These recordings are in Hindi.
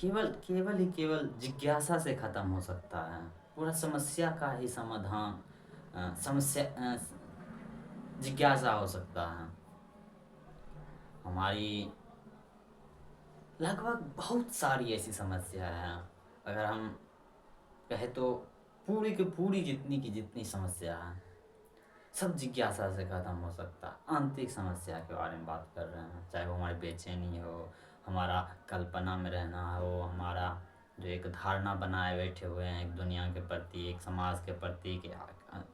केवल केवल ही केवल जिज्ञासा से खत्म हो सकता है। पूरा समस्या का ही समाधान जिज्ञासा हो सकता है। हमारी लगभग बहुत सारी ऐसी समस्या हैं। अगर हम कहे तो पूरी की पूरी जितनी की जितनी समस्या है सब जिज्ञासा से खत्म हो सकता है। आंतरिक समस्या के बारे में बात कर रहे हैं, चाहे वो हमारी बेचैनी हो, हमारा कल्पना में रहना हो, हमारा जो एक धारणा बनाए बैठे हुए हैं एक दुनिया के प्रति, एक समाज के प्रति,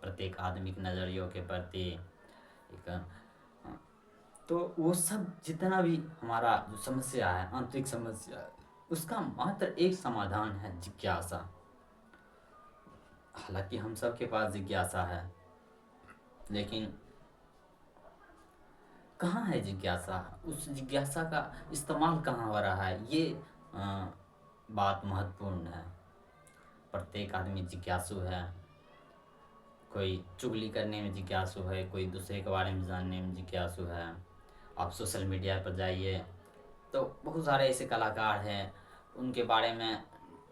प्रत्येक आदमी के नज़रियों के प्रति एक तो वो सब जितना भी हमारा जो समस्या है, आंतरिक समस्या है, उसका मात्र एक समाधान है, जिज्ञासा। हालांकि हम सब के पास जिज्ञासा है, लेकिन कहाँ है जिज्ञासा? उस जिज्ञासा का इस्तेमाल कहाँ हो रहा है, ये बात महत्वपूर्ण है। प्रत्येक आदमी जिज्ञासु है। कोई चुगली करने में जिज्ञासु है, कोई दूसरे के बारे में जानने में जिज्ञासु है। आप सोशल मीडिया पर जाइए तो बहुत सारे ऐसे कलाकार हैं, उनके बारे में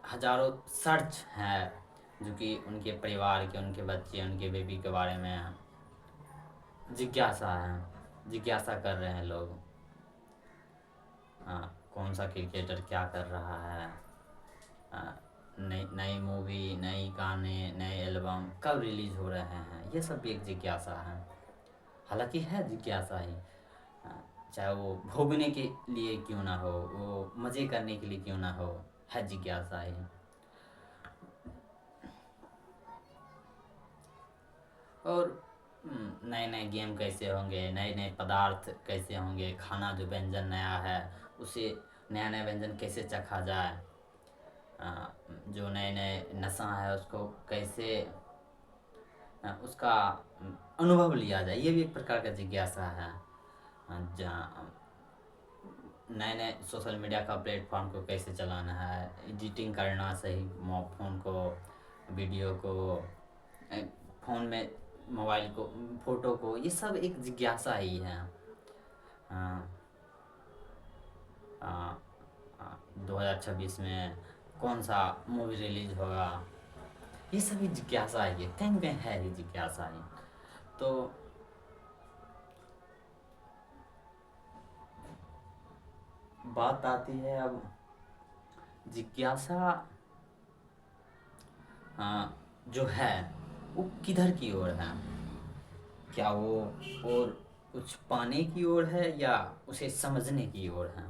हज़ारों सर्च हैं जो कि उनके परिवार के, उनके बच्चे, उनके बेबी के बारे में जिज्ञासा है, जिज्ञासा कर रहे हैं लोग। कौन सा क्रिकेटर क्या कर रहा है, नई नई मूवी, नई गाने, नए एल्बम कब रिलीज़ हो रहे हैं, ये सब भी एक जिज्ञासा है। हालांकि है जिज्ञासा ही, चाहे वो भोगने के लिए क्यों ना हो, वो मज़े करने के लिए क्यों ना हो, है जिज्ञासा ही। और नए नए गेम कैसे होंगे, नए नए पदार्थ कैसे होंगे, खाना जो व्यंजन नया है उसे नया नया व्यंजन कैसे चखा जाए, जो नए नए नशा है उसको कैसे उसका अनुभव लिया जाए, ये भी एक प्रकार का जिज्ञासा है। जहाँ नए नए सोशल मीडिया का प्लेटफॉर्म को कैसे चलाना है, एडिटिंग करना सही फ़ोन को, वीडियो को, फ़ोन में, मोबाइल को, फ़ोटो को, ये सब एक जिज्ञासा ही है। 2026 में कौन सा मूवी रिलीज होगा, ये सभी जिज्ञासा ही है, कहीं कहीं है ही जिज्ञासा ही। तो बात आती है अब जिज्ञासा जो है वो किधर की ओर है? क्या वो और कुछ पाने की ओर है या उसे समझने की ओर है?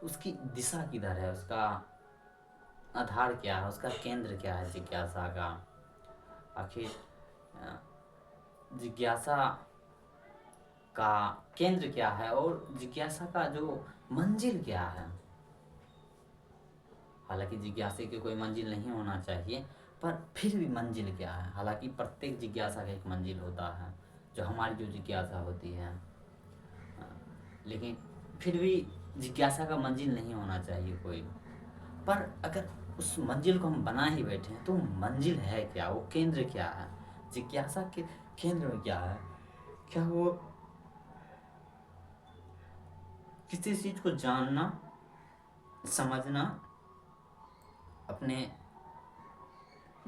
उसकी दिशा किधर है, उसका आधार क्या है, उसका केंद्र क्या है जिज्ञासा का? आखिर जिज्ञासा का केंद्र क्या है और जिज्ञासा का जो मंजिल क्या है? हालांकि जिज्ञासा की कोई मंजिल नहीं होना चाहिए, पर फिर भी मंजिल क्या है? हालांकि प्रत्येक जिज्ञासा का एक मंजिल होता है, जो हमारी जो जिज्ञासा होती है, लेकिन फिर भी जिज्ञासा का मंजिल नहीं होना चाहिए कोई। पर अगर उस मंजिल को हम बना ही बैठे हैं तो मंजिल है क्या, वो केंद्र क्या है, जिज्ञासा के केंद्र में क्या है? क्या वो किसी चीज़ को जानना, समझना, अपने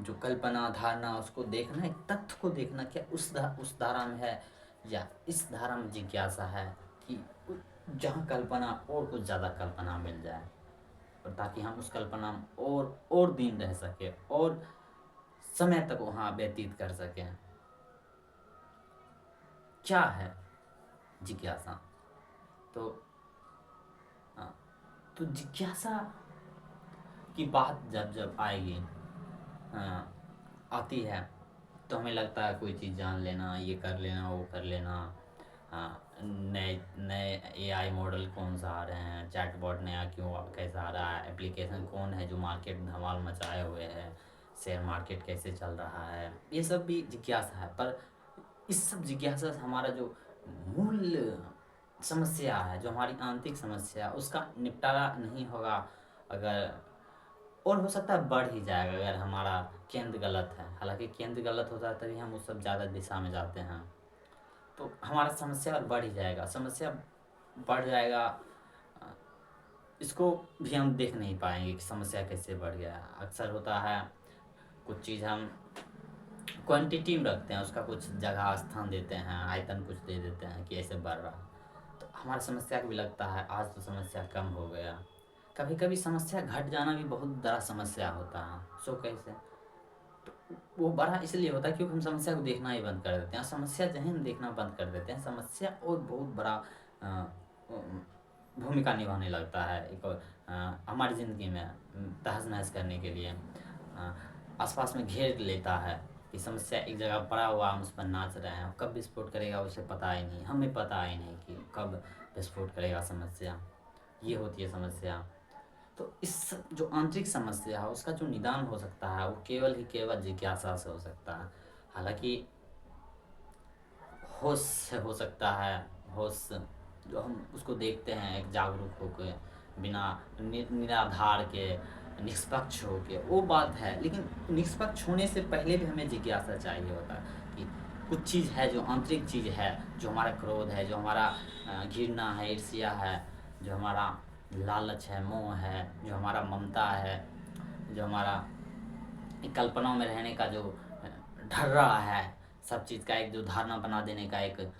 जो कल्पना धारणा उसको देखना, एक तथ्य को देखना, क्या उस धारा में है, या इस धारा में जिज्ञासा है कि जहाँ कल्पना और कुछ ज़्यादा कल्पना मिल जाए, और ताकि हम उस कल्पना में और दिन रह सके और समय तक वहाँ व्यतीत कर सकें। क्या है जिज्ञासा? तो हाँ, तो जिज्ञासा की बात जब जब आएगी, आती है, तो हमें लगता है कोई चीज़ जान लेना, ये कर लेना, वो कर लेना। नए नए एआई मॉडल कौन सा आ रहे हैं, चैटबॉट नया क्यों कैसा आ रहा है, एप्लीकेशन कौन है जो मार्केट में धमाल मचाए हुए हैं, शेयर मार्केट कैसे चल रहा है, ये सब भी जिज्ञासा है। पर इस सब जिज्ञासा से हमारा जो मूल समस्या है, जो हमारी आंतरिक समस्या है, उसका निपटारा नहीं होगा अगर, और हो सकता है बढ़ ही जाएगा अगर हमारा केंद्र गलत है। हालांकि केंद्र गलत होता है तभी हम उस सब ज़्यादा दिशा में जाते हैं, तो हमारा समस्या और बढ़ ही जाएगा, समस्या बढ़ जाएगा। इसको भी हम देख नहीं पाएंगे कि समस्या कैसे बढ़ गया। अक्सर होता है कुछ चीज़ हम क्वांटिटी में रखते हैं, उसका कुछ जगह स्थान देते हैं, आयतन कुछ दे देते हैं कि ऐसे बढ़ रहा है। तो हमारी समस्या को भी लगता है आज तो समस्या कम हो गया। कभी कभी समस्या घट जाना भी बहुत बड़ा समस्या होता है। सो कैसे? वो बड़ा इसलिए होता है क्योंकि हम समस्या को देखना ही बंद कर देते हैं। समस्या जहीं हम देखना बंद कर देते हैं, समस्या और बहुत बड़ा भूमिका निभाने लगता है एक हमारी ज़िंदगी में तहस नहस करने के लिए। आसपास में घेर लेता है कि समस्या एक जगह पड़ा हुआ, हम उस पर नाच रहे हैं। कब विस्फोट करेगा उसे पता ही नहीं, हमें पता ही नहीं कि कब विस्फोट करेगा समस्या। ये होती है समस्या। तो इस जो आंतरिक समस्या है उसका जो निदान हो सकता है वो केवल ही केवल जिज्ञासा से हो सकता है। हालांकि होश से हो सकता है। होश जो हम उसको देखते हैं एक जागरूक होकर, बिना निराधार के, निष्पक्ष होके, वो बात है। लेकिन निष्पक्ष होने से पहले भी हमें जिज्ञासा चाहिए होता है कि कुछ चीज़ है जो आंतरिक चीज़ है, जो हमारा क्रोध है, जो हमारा घृणा है, ईर्ष्या है, जो हमारा लालच है, मोह है, जो हमारा ममता है, जो हमारा एक कल्पनाओं में रहने का जो ढर रहा है, सब चीज़ का एक जो धारणा बना देने का एक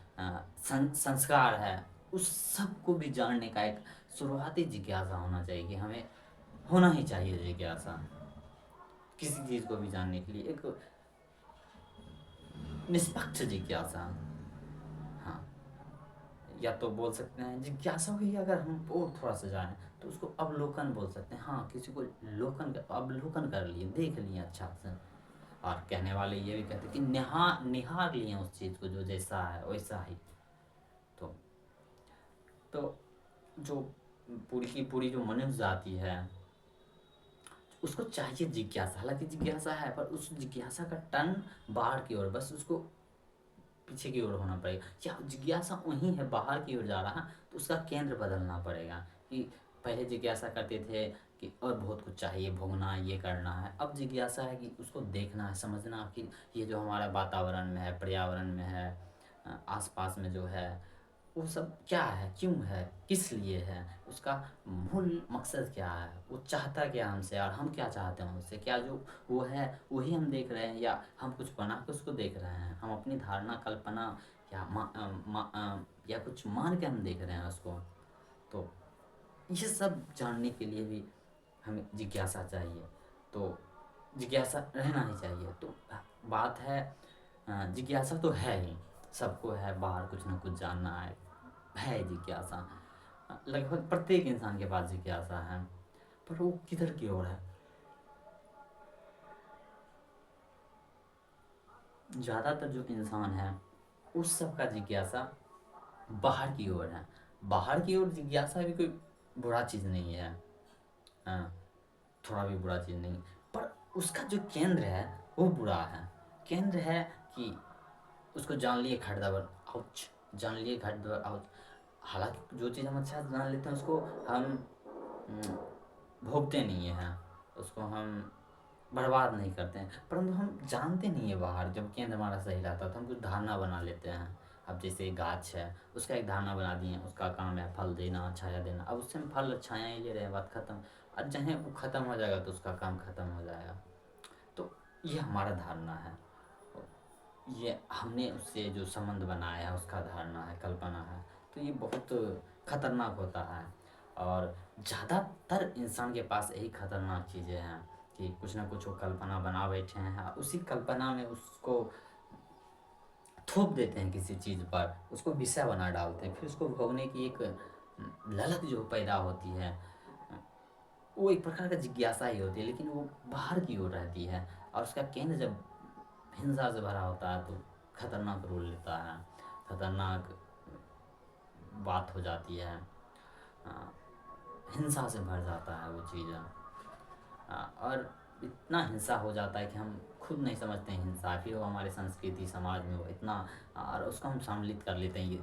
संस्कार है, उस सब को भी जानने का एक शुरुआती जिज्ञासा होना चाहिए कि हमें होना ही चाहिए जिज्ञासा किसी चीज़ को भी जानने के लिए, एक निष्पक्ष जिज्ञासा। हाँ, या तो बोल सकते हैं जिज्ञासा को ही अगर हम और थोड़ा सा जाएं तो उसको अवलोकन बोल सकते हैं। हाँ, किसी को अवलोकन कर लिए, देख लिए अच्छा से। और कहने वाले ये भी कहते हैं कि निहार लिए उस चीज़ को, जो जैसा है वैसा ही। तो तो जो पूरी की पूरी जो मनुष्य जाति है उसको चाहिए जिज्ञासा। हालांकि जिज्ञासा है पर उस जिज्ञासा का टर्न बाहर की ओर, बस उसको पीछे की ओर होना पड़ेगा। या जिज्ञासा वहीं है बाहर की ओर जा रहा है तो उसका केंद्र बदलना पड़ेगा। कि पहले जिज्ञासा करते थे कि और बहुत कुछ चाहिए, भोगना, ये करना है। अब जिज्ञासा है कि उसको देखना है, समझना कि ये जो हमारा वातावरण में है, पर्यावरण में है, आसपास में जो है, वो सब क्या है, क्यों है, किस लिए है, उसका मूल मकसद क्या है, वो चाहता क्या हमसे और हम क्या चाहते हैं उससे। क्या जो वो है वही हम देख रहे हैं या हम कुछ बना के उसको देख रहे हैं, हम अपनी धारणा, कल्पना या या कुछ मान के हम देख रहे हैं उसको। तो ये सब जानने के लिए भी हमें जिज्ञासा चाहिए। तो जिज्ञासा रहना ही चाहिए। तो बात है जिज्ञासा तो है ही, सबको है, बाहर कुछ ना कुछ जानना है जिज्ञासा। लगभग प्रत्येक इंसान के पास जिज्ञासा है, पर वो किधर की ओर है? ज़्यादातर जो इंसान है उस सब का जिज्ञासा बाहर की ओर है। बाहर की ओर जिज्ञासा भी कोई बुरा चीज़ नहीं है, हाँ, थोड़ा भी बुरा चीज़ नहीं, पर उसका जो केंद्र है वो बुरा है। केंद्र है कि उसको जान लिए खटदबर, आउच, जान लिए खटदबर, आउच। हालांकि जो चीज़ हम अच्छा से जान लेते हैं उसको हम भोगते नहीं हैं, उसको हम बर्बाद नहीं करते हैं। परंतु हम जानते नहीं है बाहर, जब केंद्र हमारा सही रहता है तो हम कुछ धारणा बना लेते हैं। अब जैसे एक गाछ है, उसका एक धारणा बना दिए, उसका काम है फल देना, छाया देना। अब उससे हम फल छाया ही ले रहे हैं, बात खत्म। और चाहे वो ख़त्म हो जाएगा तो उसका काम ख़त्म हो जाएगा। तो ये हमारा धारणा है, ये हमने उससे जो संबंध बनाया है उसका धारणा है, कल्पना है। तो ये बहुत खतरनाक होता है। और ज़्यादातर इंसान के पास यही खतरनाक चीज़ें हैं कि कुछ ना कुछ वो कल्पना बना बैठे हैं, उसी कल्पना में उसको थोप देते हैं किसी चीज़ पर, उसको विषय बना डालते हैं, फिर उसको भोगने की एक ललक जो पैदा होती है, वो एक प्रकार का जिज्ञासा ही होती है, लेकिन वो बाहर की ओर रहती है। और उसका केंद्र जब हिंसा से भरा होता है तो खतरनाक रूप लेता है, खतरनाक बात हो जाती है, अ, हिंसा से भर जाता है वो चीज़। और इतना हिंसा हो जाता है कि हम खुद नहीं समझते हैं हिंसा, फिर वो हमारे संस्कृति समाज में वो इतना, और उसको हम सम्मिलित कर लेते हैं,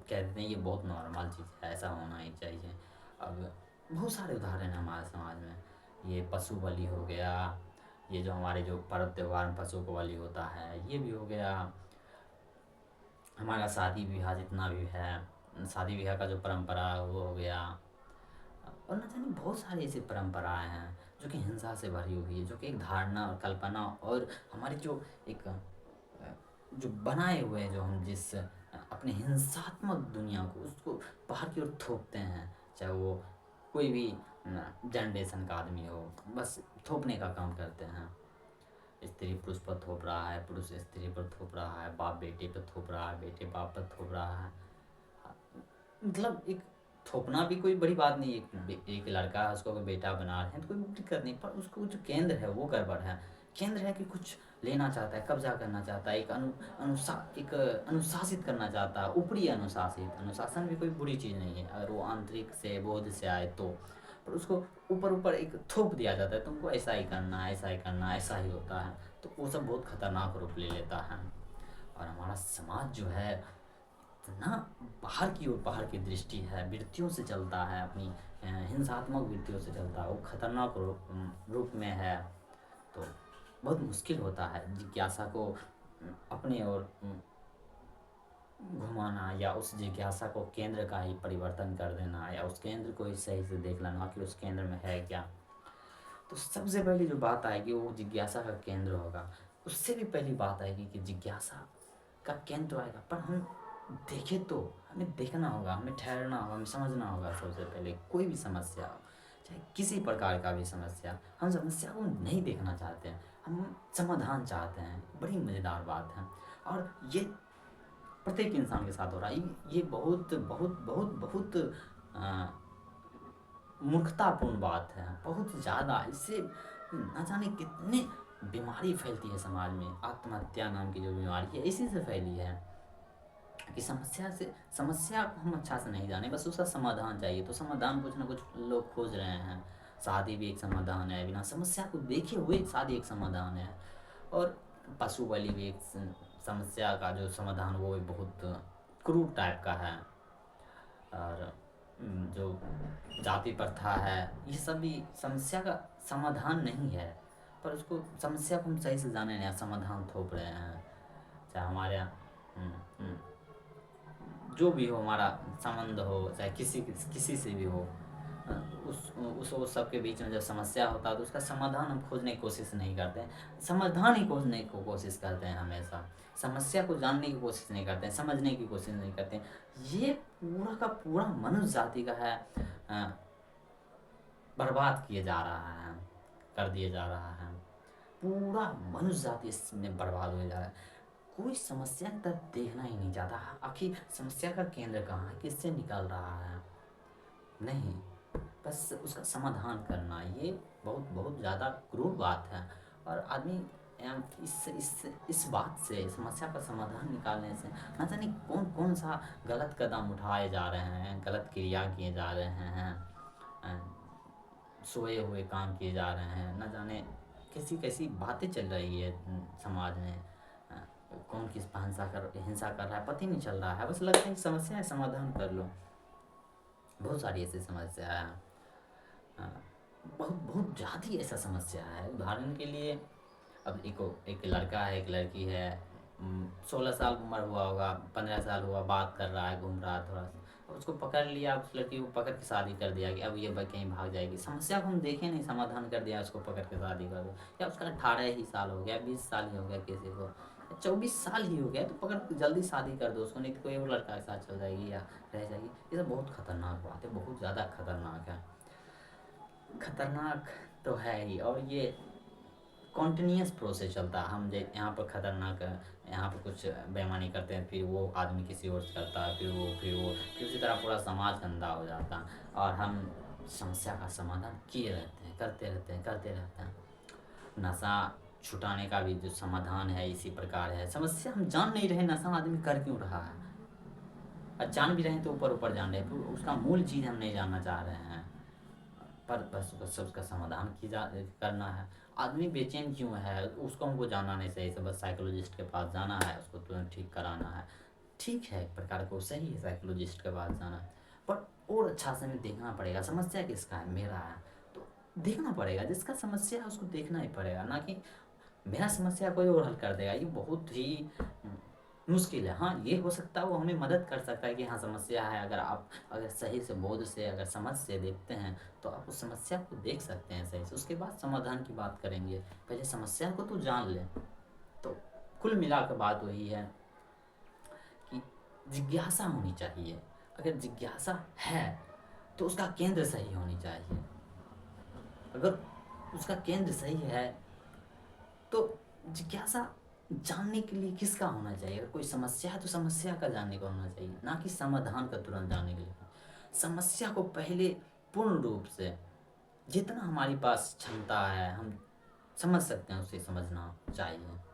कह देते हैं ये बहुत नॉर्मल चीज़ है, ऐसा होना ही चाहिए। अब बहुत सारे उदाहरण हैं हमारे समाज में। ये पशु बलि हो गया, ये जो हमारे जो पर्व त्यौहार में पशु को बलि होता है ये भी हो गया। हमारा शादी ब्याह जितना भी है, शादी ब्याह का जो परंपरा है वो हो गया। और न जाने बहुत सारी ऐसी परंपराएं हैं जो कि हिंसा से भरी हुई है, जो कि एक धारणा और कल्पना और हमारी जो एक जो बनाए हुए हैं, जो हम जिस अपने हिंसात्मक दुनिया को उसको बाहर की ओर थोपते हैं, चाहे वो कोई भी जनरेशन का आदमी हो, बस थोपने का काम करते हैं। स्त्री पुरुष पर थोप रहा है, पुरुष स्त्री पर थोप रहा है, बाप बेटे पर थोप रहा है, बेटे बाप पर थोप रहा है। मतलब एक थोपना भी कोई बड़ी बात नहीं है। एक लड़का है, उसको कोई बेटा बना रहे हैं तो कोई दिक्कत नहीं, पर उसको जो केंद्र है वो गड़बड़ है। केंद्र है कि कुछ लेना चाहता है, कब्जा करना चाहता है, एक अनुशासित करना चाहता है, ऊपरी अनुशासित। अनुशासन भी कोई बुरी चीज़ नहीं है अगर वो आंतरिक से बोध से आए तो, पर उसको ऊपर ऊपर एक थोप दिया जाता है, तुमको ऐसा ही करना है, ऐसा ही करना है, ऐसा ही होता है, तो वो सब बहुत खतरनाक रूप ले लेता है। और हमारा समाज जो है इतना बाहर की दृष्टि है, वृत्तियों से चलता है, अपनी हिंसात्मक वृत्तियों से चलता है, वो खतरनाक रूप में है। तो बहुत मुश्किल होता है जिज्ञासा को अपने ओर घुमाना, या उस जिज्ञासा को केंद्र का ही परिवर्तन कर देना, या उस केंद्र को ही सही से देख लेना कि उस केंद्र में है क्या। तो सबसे पहली जो बात आएगी वो जिज्ञासा का केंद्र होगा। उससे भी पहली बात आएगी कि जिज्ञासा का केंद्र आएगा, पर हम देखें तो हमें देखना होगा, हमें ठहरना होगा, हमें समझना होगा। सबसे पहले कोई भी समस्या हो, चाहे किसी प्रकार का भी समस्या, हम समस्या को नहीं देखना चाहते हैं, हम समाधान चाहते हैं। बड़ी मज़ेदार बात है, और ये प्रत्येक इंसान के साथ हो रहा है। ये बहुत बहुत बहुत बहुत मूर्खतापूर्ण बात है, बहुत ज़्यादा। इससे न जाने कितने बीमारी फैलती है समाज में। आत्महत्या नाम की जो बीमारी है इसी से फैली है कि समस्या को हम अच्छा से नहीं जाने, बस उसका समाधान चाहिए। तो समाधान कुछ ना कुछ लोग खोज रहे हैं। शादी भी एक समाधान है, बिना समस्या को देखे हुए शादी एक समाधान है। और पशु बलि भी एक समस्या का जो समाधान वो भी बहुत क्रूर टाइप का है। और जो जाति प्रथा है, ये सब भी समस्या का समाधान नहीं है, पर उसको समस्या को हम सही से जाने नहीं, समाधान थोप रहे हैं। चाहे हमारे यहाँ जो भी हो, हमारा संबंध हो, चाहे किसी से भी हो, उस सब के बीच में जब समस्या होता है तो उसका समाधान हम खोजने की कोशिश नहीं करते हैं, समाधान ही खोजने की कोशिश करते हैं हमेशा। समस्या को जानने की कोशिश नहीं करते हैं, समझने की कोशिश नहीं करते हैं। ये पूरा का पूरा मनुष्य जाति का है बर्बाद किए जा रहा है, कर दिए जा रहा है। पूरा मनुष्य जाति इसमें बर्बाद हो जा रहा है। कोई समस्या की तरफ देखना ही नहीं चाहता। आखिर समस्या का केंद्र कहाँ है, किससे निकल रहा है, नहीं, बस उसका समाधान करना। ये बहुत बहुत ज़्यादा क्रूर बात है। और आदमी इस बात से, समस्या का समाधान निकालने से न जाने कौन कौन सा गलत कदम उठाए जा रहे हैं, गलत क्रिया किए जा रहे हैं, सोए हुए काम किए जा रहे हैं। न जाने कैसी कैसी बातें चल रही है समाज में। कौन किस पर हिंसा कर रहा है पता ही नहीं चल रहा है। बस लगता है कि समस्या है, समाधान कर लो। बहुत सारी ऐसी समस्या है, बहुत बहुत ज़्यादा ही ऐसा समस्या है। उदाहरण के लिए, अब एक लड़का है, एक लड़की है, 16 साल उम्र हुआ होगा, 15 साल हुआ, बात कर रहा है, घूम रहा है थोड़ा सा, अब उसको पकड़ लिया, उस लड़की को पकड़ के शादी कर दिया कि अब ये कहीं भाग जाएगी। समस्या को हम देखें नहीं, समाधान कर दिया, उसको पकड़ के शादी कर दो। या उसका 18 ही साल हो गया, 20 साल ही हो गया, किसी को 24 साल ही हो गया, तो पकड़ के जल्दी शादी कर दो उसको, नहीं तो कोई और लड़का के साथ चल जाएगी या रह जाएगी। ये सब बहुत खतरनाक बात है, बहुत ज़्यादा खतरनाक है। खतरनाक तो है ही, और ये कॉन्टिन्यूस प्रोसेस चलता है। हम यहाँ पर खतरनाक, यहाँ पर कुछ बेईमानी करते हैं, फिर वो आदमी किसी और से करता है, फिर उसी तरह पूरा समाज गंदा हो जाता है। और हम समस्या का समाधान किए रहते हैं, करते रहते हैं। नशा छुटाने का भी जो समाधान है इसी प्रकार है। समस्या हम जान नहीं रहे, नशा आदमी कर क्यों रहा है, और जान भी रहे हैं तो ऊपर ऊपर जान रहे हैं, फिर उसका मूल चीज़ हम नहीं जानना चाह रहे हैं। पर बस उसका समाधान करना है। आदमी बेचैन क्यों है उसको हमको जानना नहीं चाहिए, बस साइकोलॉजिस्ट के पास जाना है, उसको तुरंत ठीक कराना है। ठीक है, एक प्रकार को सही है साइकोलॉजिस्ट के पास जाना, पर और अच्छा से हमें देखना पड़ेगा समस्या किसका है, मेरा है तो देखना पड़ेगा। जिसका समस्या है उसको देखना ही पड़ेगा, ना कि मेरा समस्या कोई और हल कर देगा। ये बहुत ही मुश्किल है। हाँ, ये हो सकता है वो हमें मदद कर सकता है कि हाँ समस्या है, अगर सही से बोध से अगर समझ से देखते हैं तो आप उस समस्या को देख सकते हैं सही से, उसके बाद समाधान की बात करेंगे। पहले समस्या को तो जान लें। तो कुल मिला कर बात वही है कि जिज्ञासा होनी चाहिए। अगर जिज्ञासा है तो उसका केंद्र सही होनी चाहिए। अगर उसका केंद्र सही है तो जिज्ञासा जानने के लिए किसका होना चाहिए? अगर कोई समस्या है तो समस्या का जानने का होना चाहिए, ना कि समाधान का तुरंत जानने के लिए। समस्या को पहले पूर्ण रूप से जितना हमारे पास क्षमता है हम समझ सकते हैं उसे समझना चाहिए।